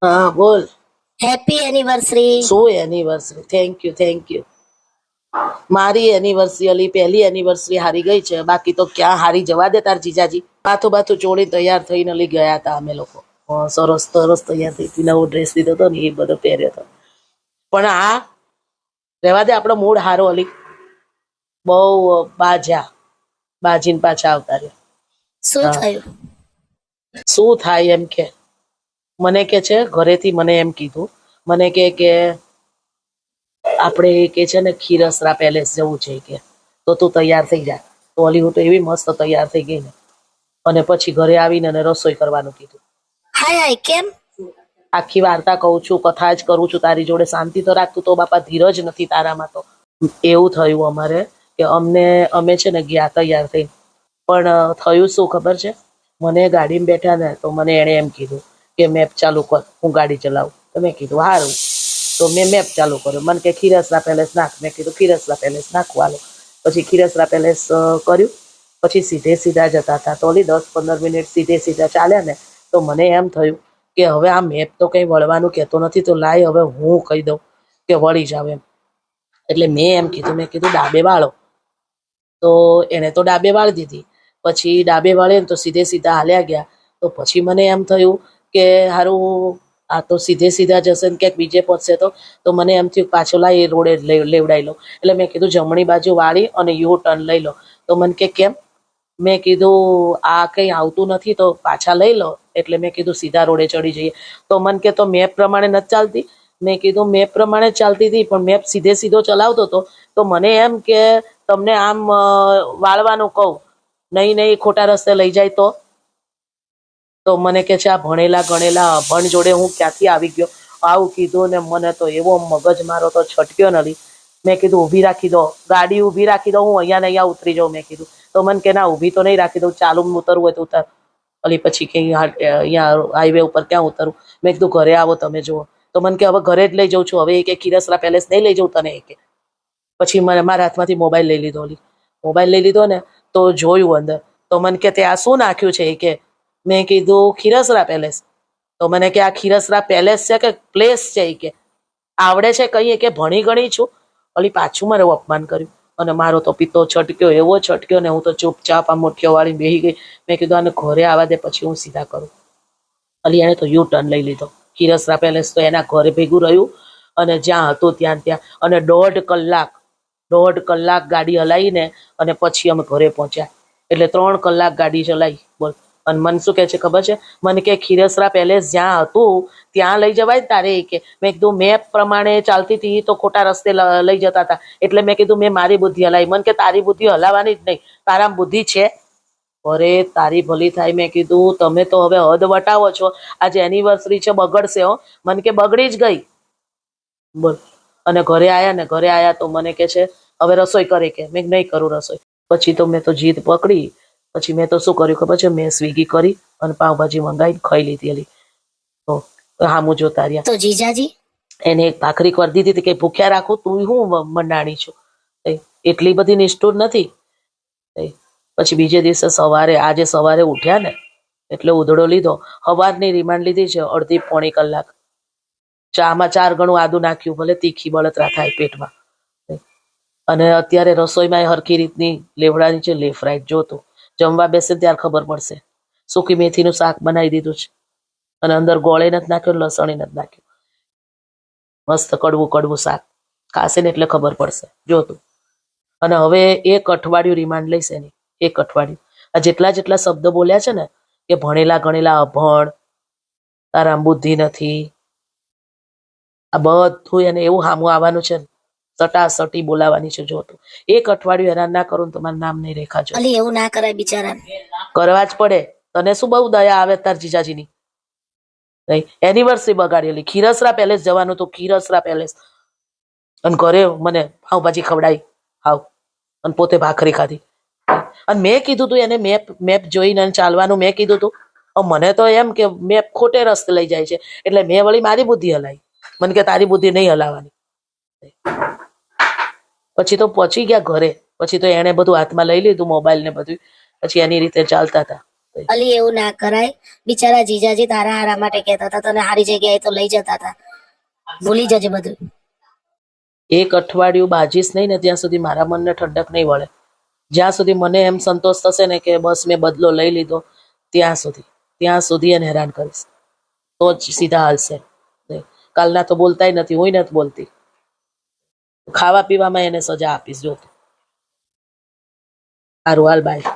હા બોલ. Happy anniversary. શું anniversary? Thank you thank you. મારી એનિવર્સરી અલી પહેલી એનિવર્સરી હારી ગઈ છે, બાકી તો ક્યાં હારી જવા દે તાર જીજાજી. બાથું બાથું ચોળી તૈયાર થઈને લઈ ગયા હતા અમે લોકો. સરસ સરસ તૈયાર થઈ હતી, નવો ડ્રેસ લીધો હતો ને એ બધો પહેર્યો હતો. પણ આ રહેવા દે, આપણો મૂડ હારો અલી. બહુ બાજીને પાછા આવતા રહ્યા. શું થયું? શું થાય એમ કે મને કે છે ઘરેથી, મને એમ કીધું, મને કે આપણે કે છે ને ખીરસરા પેલેસ જવું છે કે, તો તું તૈયાર થઈ જા. તો અલી હું તો એવી મસ્ત તૈયાર થઈ ગઈ ને, અને પછી ઘરે આવીને અને રસોઈ કરવાનું કીધું. હાય હાય, કેમ? આખી વાર્તા કહું છું, કથા જ કરું છું તારી જોડે. શાંતિ તો રાખતું તો બાપા, ધીરજ નથી તારામાં તો. એવું થયું અમારે કે અમે છે ને ગયા તૈયાર થઈ, પણ થયું શું ખબર છે? મને ગાડીમાં બેઠા ને તો મને એણે એમ કીધું કે મેપ ચાલુ કર, હું ગાડી ચલાવું. તો મેં કીધું સારું. તો મેં મેપ ચાલુ કર્યો. મને કે ખીરસરા પેલેસ નાખ. મેં કીધું ખીરસરા પેલેસ નાખવા. પછી ખીરસરા પેલેસ કર્યું. પછી સીધે સીધા જતા હતા તો ઓલી 10-15 મિનિટ સીધે સીધા ચાલ્યા ને, તો મને એમ થયું કે હવે આ મેપ તો કંઈ વળવાનું કહેતો નથી, તો લાય હવે હું કહી દઉં કે વળી જાવ એમ. એટલે મેં એમ કીધું, મેં કીધું ડાબે વાળો. તો એને તો ડાબે વાળી દીધી. પછી ડાબે વાળે ને તો સીધે સીધા હાલ્યા ગયા. તો પછી મને એમ થયું કે હારું આ તો સીધે સીધા જશે ને ક્યાંક બીજે પહોંચશે તો મને એમ થયું પાછો લાય એ રોડે લેવડાવી લો. એટલે મેં કીધું જમણી બાજુ વાળી અને યુ ટર્ન લઈ લો. તો મને કે કેમ? મેં કીધું આ કંઈ આવતું નથી તો પાછા લઈ લો. એટલે મેં કીધું સીધા રોડે ચડી જઈએ. તો મને કે તો મેપ પ્રમાણે નથી ચાલતી. મેં કીધું મેપ પ્રમાણે જ ચાલતી હતી, પણ મેપ સીધે સીધો ચલાવતો હતો. તો મને એમ કે તમને આમ વાળવાનું કહું, નહીં નહીં ખોટા રસ્તે લઈ જાય તો મને કે છે આ ભણેલા ગણેલા અભણ જોડે હું ક્યાંથી આવી ગયો. આવું કીધું ને મને તો એવો મગજ મારો તો છટક્યો નથી. મેં કીધું ઊભી રાખી દો, ગાડી ઊભી રાખી દો, હું અહીંયા ને અહીંયા ઉતરી જાઉં. મેં કીધું તો મને કે ના ઊભી તો નહીં રાખી દઉં, ચાલુ ઉતરવું હોય તો ઉતાર. અલી પછી કે અહીંયા હાઈવે ઉપર ક્યાં ઉતરવું? મેં કીધું ઘરે આવો તમે જુઓ. તો મને કે હવે ઘરે જ લઈ જાઉં છું. હવે કે ખીરસરા પેલેસ નહીં લઈ જાઉં તને કે. પછી મને મારા હાથમાંથી મોબાઈલ લઈ લીધો. મોબાઈલ લઈ લીધો ને તો જોયું અંદર. તો મને કે તે આ શું નાખ્યું છે કે. મેં કીધું ખીરસરા પેલેસ. તો મને કે આ ખીરસરા પેલેસ છે કે પ્લેસ છે કે આવડે છે કહીએ કે ભણી ગણી છું. અલી પાછું મારે અપમાન કર્યું અને મારો તો પિત્તો છટક્યો, એવો છટક્યો ને હું તો ચૂપચાપ આ મુઠ્ઠીઓ વાળી બેહી ગઈ. મેં કીધું આને ઘરે આવવા દે, પછી હું સીધા કરું. અલી એને તો યુ ટર્ન લઈ લીધો. ખીરસરા પેલેસ તો એના ઘરે ભેગું રહ્યું અને જ્યાં હતું ત્યાં અને 1.5 કલાક ગાડી હલાવીને અને પછી અમે ઘરે પહોંચ્યા. એટલે 3 કલાક ગાડી ચલાવી બોલ. અને મને શું કહે છે ખબર છે? મને કે ખીરસરા પેલેસ જ્યાં હતું ત્યાં લઈ જવાય તારે કે. મેં કીધું મેપ પ્રમાણે ચાલતી હતી તો ખોટા રસ્તે લઈ જતા હતા. એટલે મેં કીધું મેં મારી બુદ્ધિ હલાવી. મને કે તારી બુદ્ધિ હલાવવાની જ નહીં, તારામાં બુદ્ધિ છે? અરે તારી ભલી થાય. મેં કીધું તમે તો હવે હદ વટાવો છો. આજે એનિવર્સરી છે, બગડશે હો. મને કે બગડી જ ગઈ બોલ. અને ઘરે આયા તો મને કે છે હવે રસોઈ કરે કે. મેં નહીં કરું રસોઈ. પછી તો મેં તો જીદ પકડી. પછી મેં તો શું કર્યું ખબર છે? મેં સ્વિગી કરી અને પાવભાજી મંગાવી ખાઈ લીધી. એલી તો હામું જોતા રહ્યા. તો જીજાજી એને એક ભાખરી કરી દીધી હતી કે ભૂખ્યા રાખું, તું હું મંડાણી છું. એટલી બધી નિષ્ઠુર નથી. પછી બીજે દિવસે આજે સવારે ઉઠ્યા ને એટલે ઉધડો લીધો. સવારની રિમાન્ડ લીધી છે 1.5-પોણી કલાક. ચામાં 4 ગણું આદુ નાખ્યું, ભલે તીખી બળતરા થાય પેટમાં. અને અત્યારે રસોઈમાં હરખી રીતની લેવડાની છે, લેફ્ટ રાઈટ જોતું. જમવા બેસે ત્યારે ખબર પડશે. સૂકી મેથીનું શાક બનાવી દીધું છે અને અંદર ગોળે નથી નાખ્યું, લસણે નથી નાખ્યું. મસ્ત કડવું કડવું શાક ખાશે ને એટલે ખબર પડશે જોતું. અને હવે 1 અઠવાડિયું રિમાન્ડ લઈશ એની. 1 અઠવાડિયું. આ જેટલા શબ્દ બોલ્યા છે ને કે ભણેલા ગણેલા અભણ, તારામ બુદ્ધિ નથી, આ બધું એને એવું સામું આવવાનું છે. સટાસટી બોલાવાની છે જોતું. 1 અઠવાડિયું હેરાન ના કરું ને તમારું નામ નહીં રેખાજો. અલી એવું ના કરાય બિચારા. કરવા જ પડે. તને શું બહુ દયા આવે તાર જીજાજીની? નહીં, એનિવર્સરી બગાડેલી. ખીરસરા પેલેસ જવાનું તો ખીરસરા પેલેસ. અને ઘરે મને પાવભાજી ખવડાવી હાવ અને પોતે ભાખરી ખાધી. અને મેં કીધું તું એને મેપ જોઈને ચાલવાનું મેં કીધું તું. મને તો એમ કે મેપ ખોટે રસ્તે લઈ જાય છે, એટલે મેં વળી મારી બુદ્ધિ હલાવી. મને કે તારી બુદ્ધિ નહીં હલાવવાની. પછી તો પહોંચી ગયા ઘરે. પછી તો એને બધું હાથમાં લઈ લીધું, મોબાઈલ ને બધું. પછી એની રીતે ચાલતા હતા. અલી એવું ના કરાય. બિચારા જીજાજી તારા હારા માટે કહેતા હતા, તને હારી જગ્યાએ તો લઈ જતા હતા. ભૂલી જજે બધું. એક અઠવાડિયું બાજીશ નહીં ને ત્યાં સુધી મારા મનને ઠંડક નહીં વળે. જ્યાં સુધી મને એમ સંતોષ થશે ને કે બસ મેં બદલો લઈ લીધો, ત્યાં સુધી એને હેરાન કરીશ, તો જ સીધા હાલશે. કાલના તો બોલતાય નથી, હું નથી બોલતી. ખાવા પીવામાં એને સજા આપીશ. જો સારું, હાલ બાય.